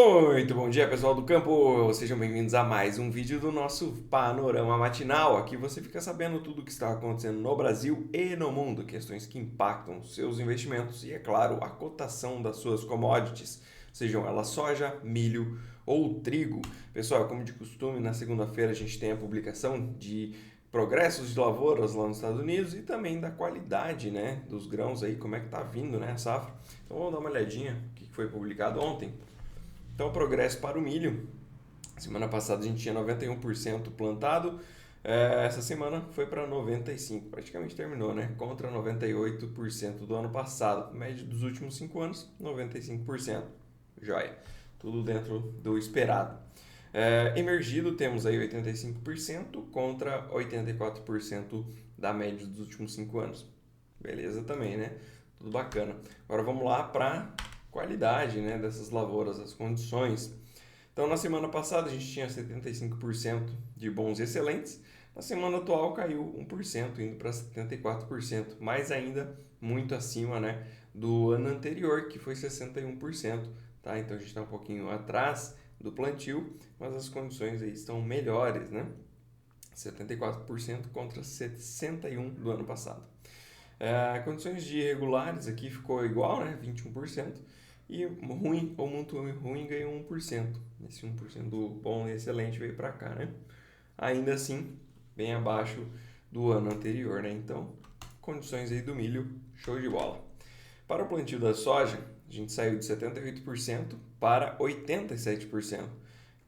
Muito bom dia, pessoal do campo! Sejam bem-vindos a mais um vídeo do nosso Panorama Matinal. Aqui você fica sabendo tudo o que está acontecendo no Brasil e no mundo, questões que impactam seus investimentos e, é claro, a cotação das suas commodities, sejam elas soja, milho ou trigo. Pessoal, como de costume, na segunda-feira a gente tem a publicação de progressos de lavouras lá nos Estados Unidos e também da qualidade, né, dos grãos aí, como é que tá vindo, né, a safra. Então vamos dar uma olhadinha o que foi publicado ontem. Então, progresso para o milho. Semana passada a gente tinha 91% plantado. Essa semana foi para 95%, praticamente terminou, né? Contra 98% do ano passado. Média dos últimos 5 anos, 95%. Joia. Tudo dentro do esperado. Emergido, temos aí 85% contra 84% da média dos últimos 5 anos. Beleza também, né? Tudo bacana. Agora vamos lá para qualidade, né, dessas lavouras, as condições. Então, na semana passada a gente tinha 75% de bons e excelentes. Na semana atual caiu 1%, indo para 74%, mas ainda muito acima, né, do ano anterior, que foi 61%. Tá? Então a gente está um pouquinho atrás do plantio, mas as condições aí estão melhores, né? 74% contra 61% do ano passado. Condições de irregulares aqui ficou igual, né? 21%. E ruim ou muito ruim ganhou 1%. Esse 1% do bom e excelente veio para cá, né? Ainda assim, bem abaixo do ano anterior, né? Então, condições aí do milho, show de bola. Para o plantio da soja, a gente saiu de 78% para 87%,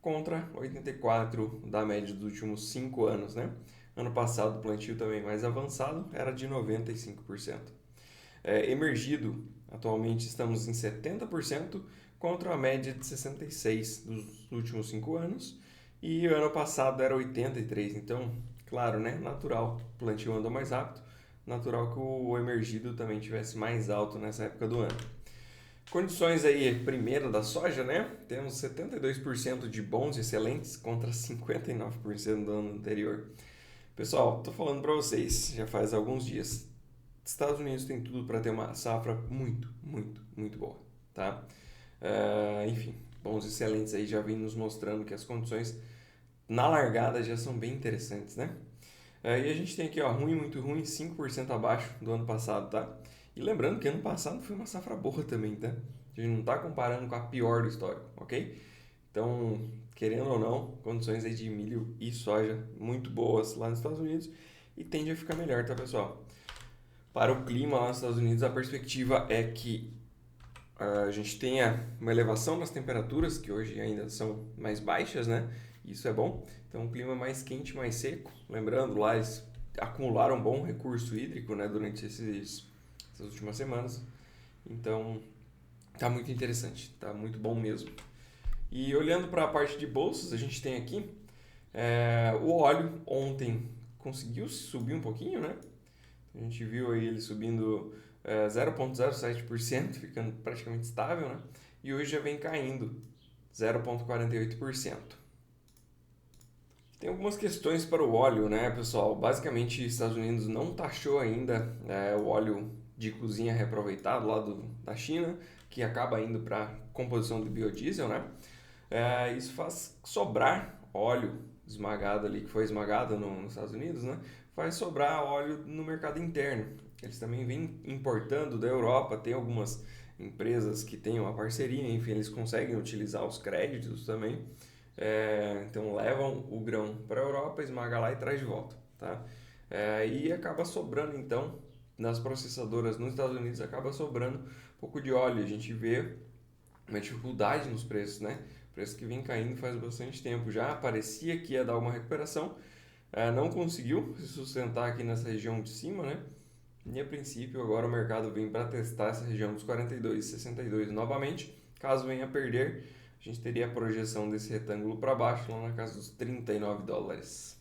contra 84% da média dos últimos 5 anos, né? Ano passado, o plantio também mais avançado era de 95%. Emergido, atualmente estamos em 70% contra a média de 66% dos últimos 5 anos e o ano passado era 83%. Então, claro, né? Natural, o plantio andou mais rápido, natural que o emergido também tivesse mais alto nessa época do ano. Condições aí, primeira da soja, né? Temos 72% de bons e excelentes contra 59% do ano anterior. Pessoal, tô falando para vocês, já faz alguns dias. Estados Unidos tem tudo para ter uma safra muito, muito, muito boa, tá? Enfim, bons e excelentes aí já vem nos mostrando que as condições na largada já são bem interessantes, né? E a gente tem aqui, ó, ruim, muito ruim, 5% abaixo do ano passado, tá? E lembrando que ano passado foi uma safra boa também, tá? A gente não está comparando com a pior do histórico, ok? Então, querendo ou não, condições aí de milho e soja muito boas lá nos Estados Unidos e tende a ficar melhor, tá, pessoal? Para o clima lá nos Estados Unidos, a perspectiva é que a gente tenha uma elevação nas temperaturas, que hoje ainda são mais baixas, né? Isso é bom. Então, um clima mais quente, mais seco. Lembrando, lá eles acumularam um bom recurso hídrico, né, durante essas últimas semanas. Então, tá muito interessante, tá muito bom mesmo. E olhando para a parte de bolsas, a gente tem aqui o óleo ontem conseguiu subir um pouquinho, né? A gente viu aí ele subindo 0,07%, ficando praticamente estável, né? E hoje já vem caindo 0,48%. Tem algumas questões para o óleo, né, pessoal? Basicamente, os Estados Unidos não taxou ainda o óleo de cozinha reaproveitado lá da China, que acaba indo para composição de biodiesel, né? Isso faz sobrar óleo esmagado ali, que foi esmagado nos Estados Unidos, né? Faz sobrar óleo no mercado interno. Eles também vêm importando da Europa, tem algumas empresas que têm uma parceria, enfim, eles conseguem utilizar os créditos também. Então levam o grão para a Europa, esmaga lá e traz de volta, tá? E acaba sobrando então nas processadoras nos Estados Unidos acaba sobrando um pouco de óleo. A gente vê uma dificuldade nos preços, né? Preço que vem caindo faz bastante tempo já. Parecia que ia dar uma recuperação, não conseguiu se sustentar aqui nessa região de cima, né? E a princípio agora o mercado vem para testar essa região dos 42,62 novamente. Caso venha a perder, a gente teria a projeção desse retângulo para baixo, lá na casa dos 39 dólares.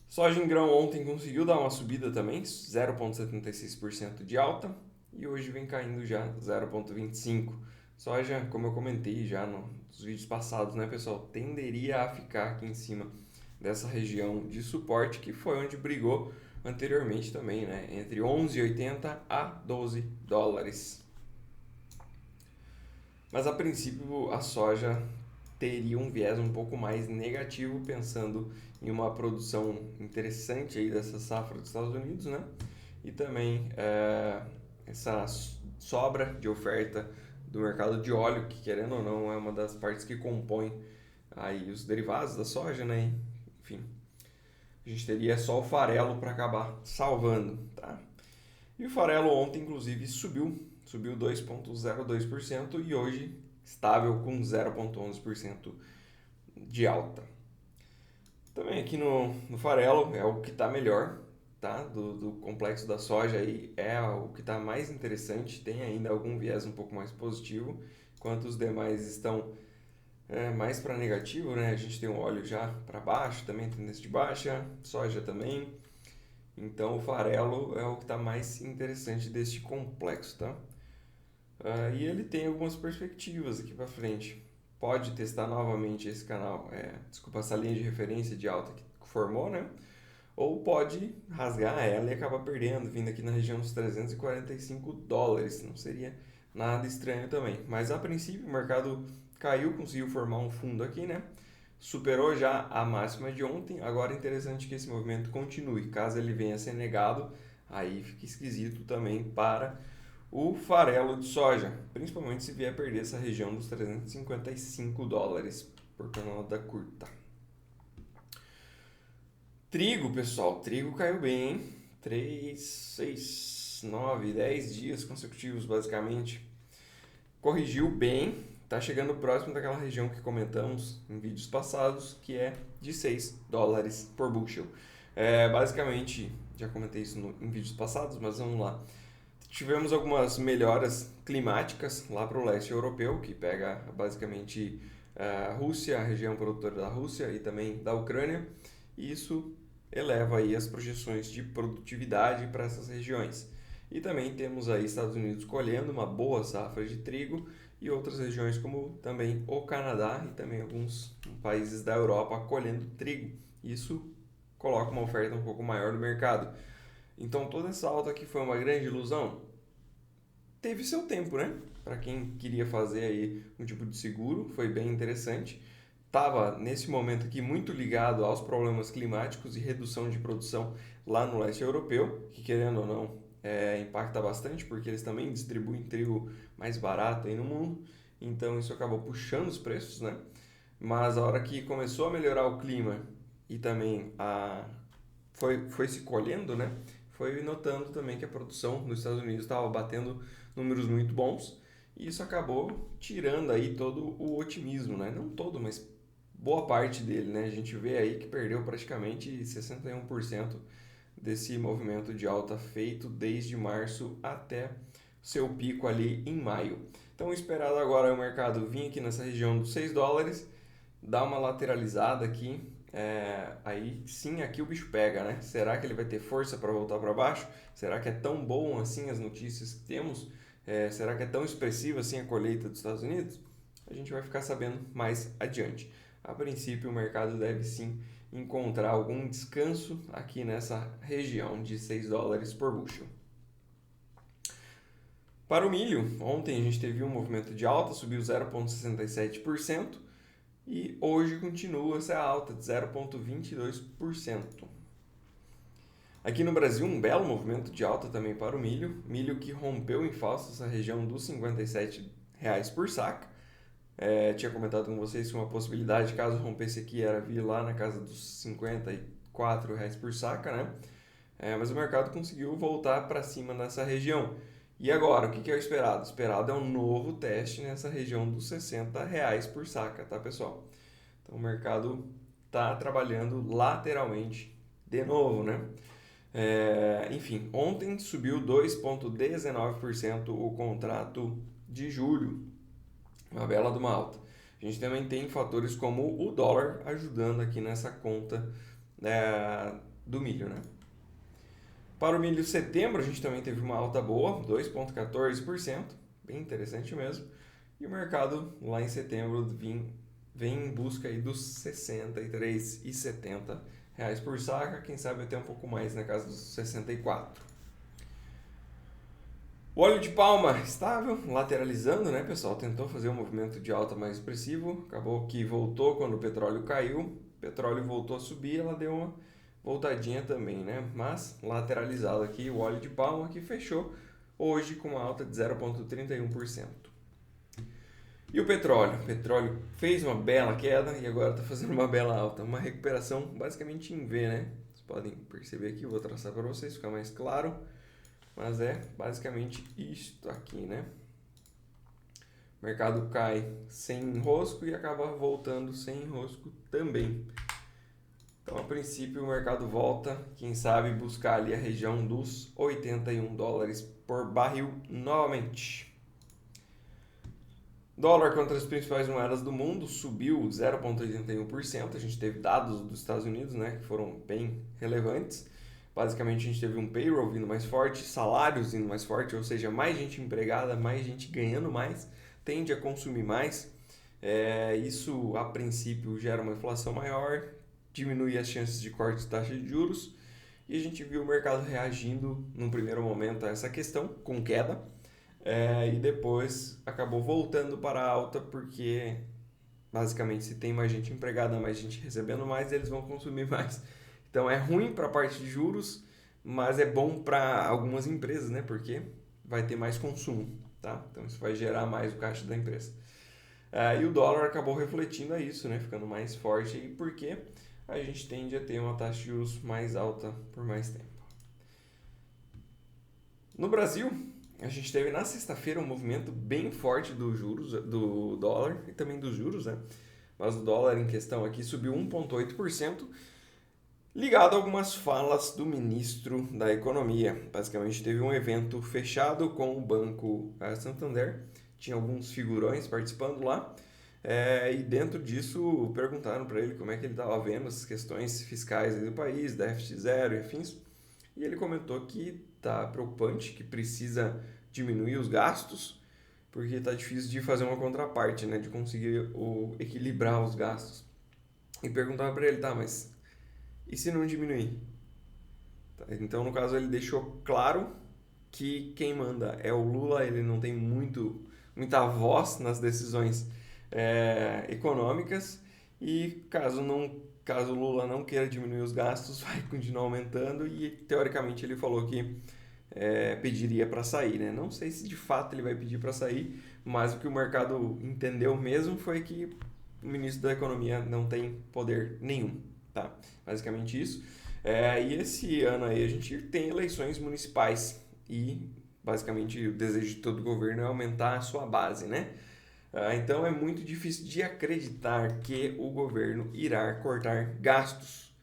Soja em grão ontem conseguiu dar uma subida também, 0,76% de alta, e hoje vem caindo já 0,25%. Soja, como eu comentei já nos vídeos passados, né, pessoal, tenderia a ficar aqui em cima dessa região de suporte, que foi onde brigou anteriormente também, né, entre 11,80 a 12 dólares. Mas a princípio a soja teria um viés um pouco mais negativo, pensando em uma produção interessante aí dessa safra dos Estados Unidos, né? E também essa sobra de oferta do mercado de óleo, que querendo ou não é uma das partes que compõem aí os derivados da soja, né? Enfim, a gente teria só o farelo para acabar salvando, tá? E o farelo ontem, inclusive, subiu 2,02% e hoje estável com 0,11% de alta. Também aqui no farelo é o que está melhor, tá? Do complexo da soja aí é o que está mais interessante, tem ainda algum viés um pouco mais positivo, enquanto os demais estão mais para negativo, né? A gente tem o óleo já para baixo, também tendência de baixa, soja também. Então o farelo é o que está mais interessante deste complexo, tá? E ele tem algumas perspectivas aqui para frente. Pode testar novamente esse canal, desculpa, essa linha de referência de alta que formou, né? Ou pode rasgar ela e acabar perdendo, vindo aqui na região dos $345. Não seria nada estranho também. Mas a princípio o mercado caiu, conseguiu formar um fundo aqui, né? Superou já a máxima de ontem. Agora é interessante que esse movimento continue. Caso ele venha a ser negado, aí fica esquisito também para o farelo de soja, principalmente se vier perder essa região dos $355 por tonelada curta. Trigo, pessoal, trigo caiu bem, hein? 3, 6, 9, 10 dias consecutivos, basicamente. Corrigiu bem, tá chegando próximo daquela região que comentamos em vídeos passados, que é de $6 por bushel. Basicamente, já comentei isso em vídeos passados, mas vamos lá. Tivemos algumas melhoras climáticas lá para o leste europeu, que pega basicamente a Rússia, a região produtora da Rússia e também da Ucrânia. E isso eleva aí as projeções de produtividade para essas regiões. E também temos aí Estados Unidos colhendo uma boa safra de trigo e outras regiões como também o Canadá e também alguns países da Europa colhendo trigo. Isso coloca uma oferta um pouco maior no mercado. Então toda essa alta aqui foi uma grande ilusão? Teve seu tempo, né? Para quem queria fazer aí um tipo de seguro, foi bem interessante. Estava nesse momento aqui muito ligado aos problemas climáticos e redução de produção lá no leste europeu, que querendo ou não impacta bastante, porque eles também distribuem trigo mais barato aí no mundo, então isso acabou puxando os preços, né? Mas a hora que começou a melhorar o clima e também foi se colhendo, né? Foi notando também que a produção nos Estados Unidos estava batendo números muito bons e isso acabou tirando aí todo o otimismo, né? Não todo, mas boa parte dele, né? A gente vê aí que perdeu praticamente 61% desse movimento de alta feito desde março até seu pico ali em maio. Então, o esperado agora é o mercado vir aqui nessa região dos $6, dar uma lateralizada aqui, aí sim aqui o bicho pega, né? Será que ele vai ter força para voltar para baixo? Será que é tão bom assim as notícias que temos? Será que é tão expressiva assim a colheita dos Estados Unidos? A gente vai ficar sabendo mais adiante. A princípio, o mercado deve sim encontrar algum descanso aqui nessa região de $6 por bushel. Para o milho, ontem a gente teve um movimento de alta, subiu 0,67% e hoje continua essa alta de 0,22%. Aqui no Brasil, um belo movimento de alta também para o milho que rompeu em falso essa região dos R$ 57 por saca. Tinha comentado com vocês que uma possibilidade, caso rompesse aqui, era vir lá na casa dos R$ 54 por saca, né? Mas o mercado conseguiu voltar para cima nessa região. E agora, o que é o esperado? O esperado é um novo teste nessa região dos R$ 60 por saca, tá, pessoal? Então o mercado está trabalhando lateralmente de novo, né? Enfim, ontem subiu 2,19% o contrato de julho, uma bela de uma alta. A gente também tem fatores como o dólar ajudando aqui nessa conta do milho, né? Para o milho setembro, a gente também teve uma alta boa, 2,14%, bem interessante mesmo. E o mercado lá em setembro vem em busca aí dos R$ 63,70 por saca, quem sabe até um pouco mais, na casa dos 64. O óleo de palma estável, lateralizando, né, pessoal? Tentou fazer um movimento de alta mais expressivo, acabou que voltou quando o petróleo caiu, o petróleo voltou a subir, ela deu uma voltadinha também, né? Mas lateralizado aqui, o óleo de palma que fechou hoje com uma alta de 0,31%. E o petróleo? O petróleo fez uma bela queda e agora está fazendo uma bela alta, uma recuperação basicamente em V, né? Vocês podem perceber aqui, eu vou traçar para vocês, ficar mais claro. Mas é basicamente isto aqui, né? O mercado cai sem enrosco e acaba voltando sem enrosco também. Então, a princípio, o mercado volta, quem sabe, buscar ali a região dos 81 dólares por barril novamente. Dólar contra as principais moedas do mundo subiu 0,81%. A gente teve dados dos Estados Unidos, né, que foram bem relevantes. Basicamente, a gente teve um payroll vindo mais forte, salários vindo mais forte, ou seja, mais gente empregada, mais gente ganhando mais, tende a consumir mais. Isso, a princípio, gera uma inflação maior, diminui as chances de corte de taxa de juros, e a gente viu o mercado reagindo, num primeiro momento, a essa questão, com queda, e depois acabou voltando para a alta, porque, basicamente, se tem mais gente empregada, mais gente recebendo mais, eles vão consumir mais. Então é ruim para a parte de juros, mas é bom para algumas empresas, né? Porque vai ter mais consumo, tá? Então isso vai gerar mais o caixa da empresa. E o dólar acabou refletindo a isso, né? Ficando mais forte aí, porque a gente tende a ter uma taxa de juros mais alta por mais tempo. No Brasil, a gente teve na sexta-feira um movimento bem forte do dólar e também dos juros, né? Mas o dólar em questão aqui subiu 1,8%. Ligado a algumas falas do ministro da Economia. Basicamente, teve um evento fechado com o Banco Santander, tinha alguns figurões participando lá, e dentro disso perguntaram para ele como é que ele estava vendo as questões fiscais do país, déficit zero e afins, e ele comentou que está preocupante, que precisa diminuir os gastos, porque está difícil de fazer uma contraparte, né, de conseguir equilibrar os gastos. E perguntaram para ele, tá, mas e se não diminuir? Então, no caso, ele deixou claro que quem manda é o Lula, ele não tem muita voz nas decisões econômicas e caso o Lula não queira diminuir os gastos, vai continuar aumentando e, teoricamente, ele falou que pediria para sair, né? Não sei se de fato ele vai pedir para sair, mas o que o mercado entendeu mesmo foi que o ministro da Economia não tem poder nenhum. Tá? Basicamente isso. E esse ano aí a gente tem eleições municipais e basicamente o desejo de todo o governo é aumentar a sua base, né? Então é muito difícil de acreditar que o governo irá cortar gastos.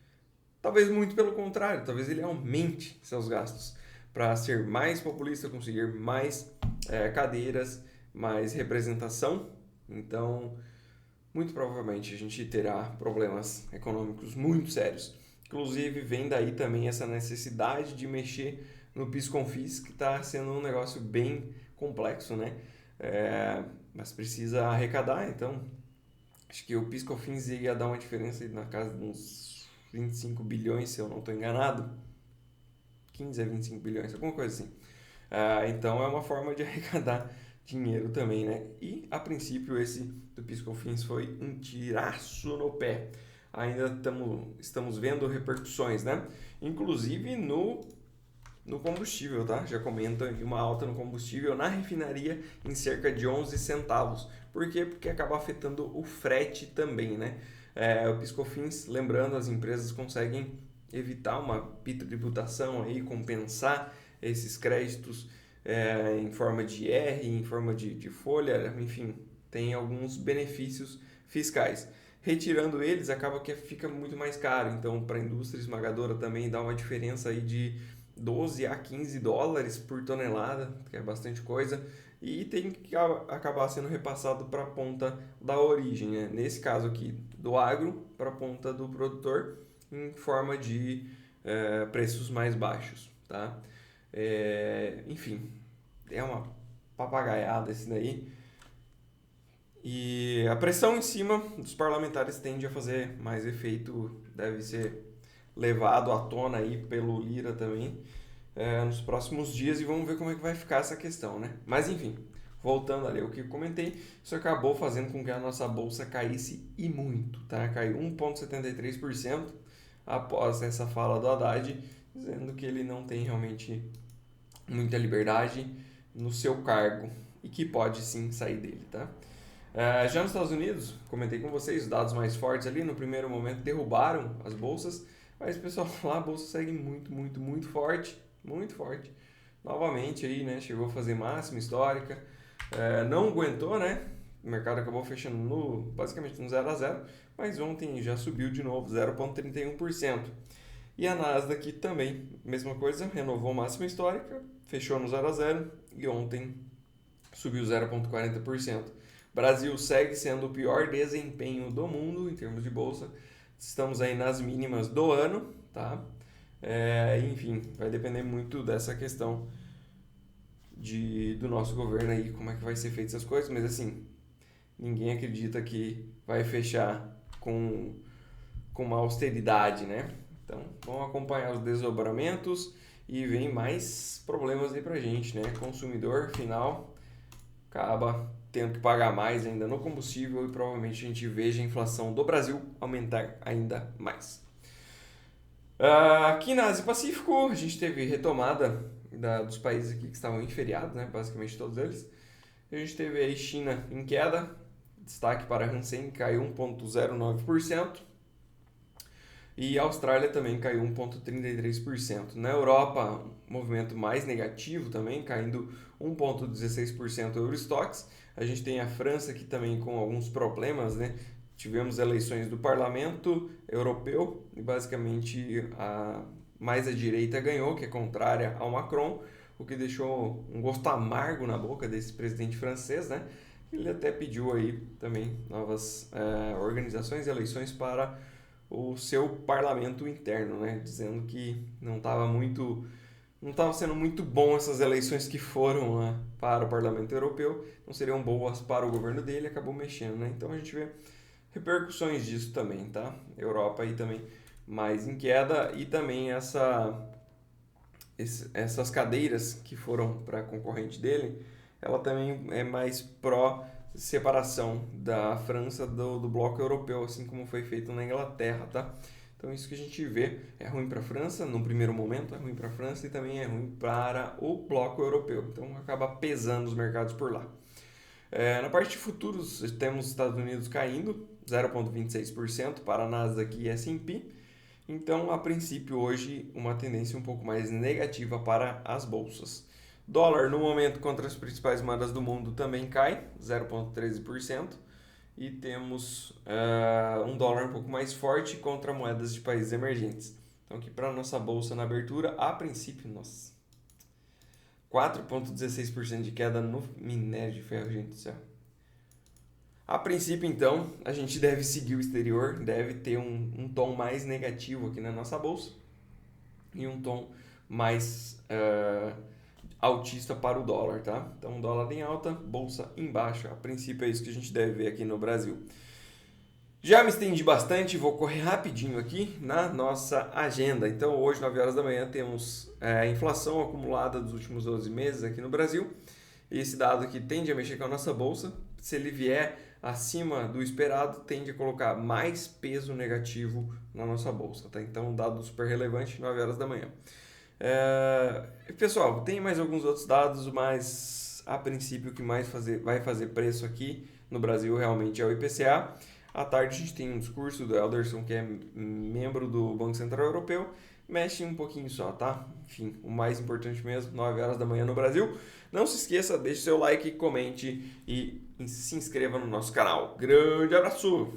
Talvez muito pelo contrário, talvez ele aumente seus gastos para ser mais populista, conseguir mais cadeiras, mais representação. Então, muito provavelmente a gente terá problemas econômicos muito sérios. Inclusive, vem daí também essa necessidade de mexer no PIS/COFINS, que está sendo um negócio bem complexo, né? Mas precisa arrecadar, então acho que o PIS/COFINS ia dar uma diferença na casa de uns 25 bilhões, se eu não estou enganado. 15 a 25 bilhões, alguma coisa assim. Então é uma forma de arrecadar dinheiro também, né? E a princípio esse do PIS/COFINS foi um tiraço no pé. Ainda estamos vendo repercussões, né? Inclusive no combustível, tá? Já comenta uma alta no combustível na refinaria em cerca de 11 centavos. Por quê? Porque acaba afetando o frete também, né? O PIS/COFINS, lembrando, as empresas conseguem evitar uma tributação aí, compensar esses créditos em forma de IR, em forma de folha, enfim, tem alguns benefícios fiscais. Retirando eles, acaba que fica muito mais caro. Então, para a indústria esmagadora também dá uma diferença aí de 12 a 15 dólares por tonelada, que é bastante coisa, e tem que acabar sendo repassado para a ponta da origem, né? Nesse caso aqui, do agro para a ponta do produtor, em forma de preços mais baixos, tá? Enfim, é uma papagaiada esse daí. E a pressão em cima dos parlamentares tende a fazer mais efeito, deve ser levado à tona aí pelo Lira também. nos próximos dias e vamos ver como é que vai ficar essa questão, né? Mas enfim, voltando ali ao que eu comentei, isso acabou fazendo com que a nossa bolsa caísse e muito, tá? Caiu 1,73% após essa fala do Haddad, dizendo que ele não tem realmente muita liberdade no seu cargo e que pode sim sair dele, tá? Já nos Estados Unidos, comentei com vocês, os dados mais fortes ali no primeiro momento derrubaram as bolsas, mas pessoal, lá a bolsa segue muito forte, muito forte. Novamente aí, né, chegou a fazer máxima histórica, não aguentou, né? O mercado acabou fechando basicamente no 0 a 0, mas ontem já subiu de novo 0,31%. E a Nasdaq também, mesma coisa, renovou máxima histórica, fechou no 0 a 0 e ontem subiu 0,40%. Brasil segue sendo o pior desempenho do mundo em termos de bolsa. Estamos aí nas mínimas do ano, tá? Enfim, vai depender muito dessa questão do nosso governo aí, como é que vai ser feito essas coisas, mas assim, ninguém acredita que vai fechar com uma austeridade, né? Então, vamos acompanhar os desdobramentos e vem mais problemas aí pra gente, né? Consumidor final acaba tendo que pagar mais ainda no combustível e provavelmente a gente veja a inflação do Brasil aumentar ainda mais. Aqui na Ásia Pacífico, a gente teve retomada dos países aqui que estavam em feriado, né? Basicamente todos eles. A gente teve aí China em queda, destaque para a Hansen, caiu 1,09%. E a Austrália também caiu 1,33%. Na Europa, movimento mais negativo também, caindo 1,16% o Eurostoxx. A gente tem a França aqui também com alguns problemas, né? Tivemos eleições do Parlamento Europeu e basicamente mais a direita ganhou, que é contrária ao Macron, o que deixou um gosto amargo na boca desse presidente francês, né? Ele até pediu aí também novas organizações e eleições para o seu parlamento interno, né? Dizendo que não estava sendo muito bom essas eleições que foram para o Parlamento Europeu, não seriam boas para o governo dele, acabou mexendo, né? Então a gente vê repercussões disso também, tá? Europa aí também mais em queda e também essas cadeiras que foram para concorrente dele, ela também é mais pró separação da França do bloco europeu, assim como foi feito na Inglaterra, tá? Então isso que a gente vê é ruim para a França, no primeiro momento é ruim para a França e também é ruim para o bloco europeu, então acaba pesando os mercados por lá. Na parte de futuros, temos Estados Unidos caindo 0,26% para a Nasdaq e S&P, então a princípio hoje uma tendência um pouco mais negativa para as bolsas. Dólar no momento contra as principais moedas do mundo também cai 0,13%. E temos um dólar um pouco mais forte contra moedas de países emergentes. Então aqui para a nossa bolsa na abertura, a princípio, 4,16% de queda no minério de ferro, gente do céu. A princípio, então, a gente deve seguir o exterior, deve ter um tom mais negativo aqui na nossa bolsa e um tom mais altista para o dólar, tá? Então, dólar em alta, bolsa em baixa. A princípio é isso que a gente deve ver aqui no Brasil. Já me estendi bastante, vou correr rapidinho aqui na nossa agenda. Então, hoje, 9 horas da manhã, temos a inflação acumulada dos últimos 12 meses aqui no Brasil. Esse dado aqui tende a mexer com a nossa bolsa. Se ele vier acima do esperado, tende a colocar mais peso negativo na nossa bolsa, tá? Então, um dado super relevante, 9 horas da manhã. Pessoal, tem mais alguns outros dados, mas a princípio o que mais vai fazer preço aqui no Brasil realmente é o IPCA. À tarde a gente tem um discurso do Elderson, que é membro do Banco Central Europeu, mexe um pouquinho só, tá? Enfim, o mais importante mesmo, 9 horas da manhã no Brasil. Não se esqueça, deixe seu like, comente e se inscreva no nosso canal. Grande abraço!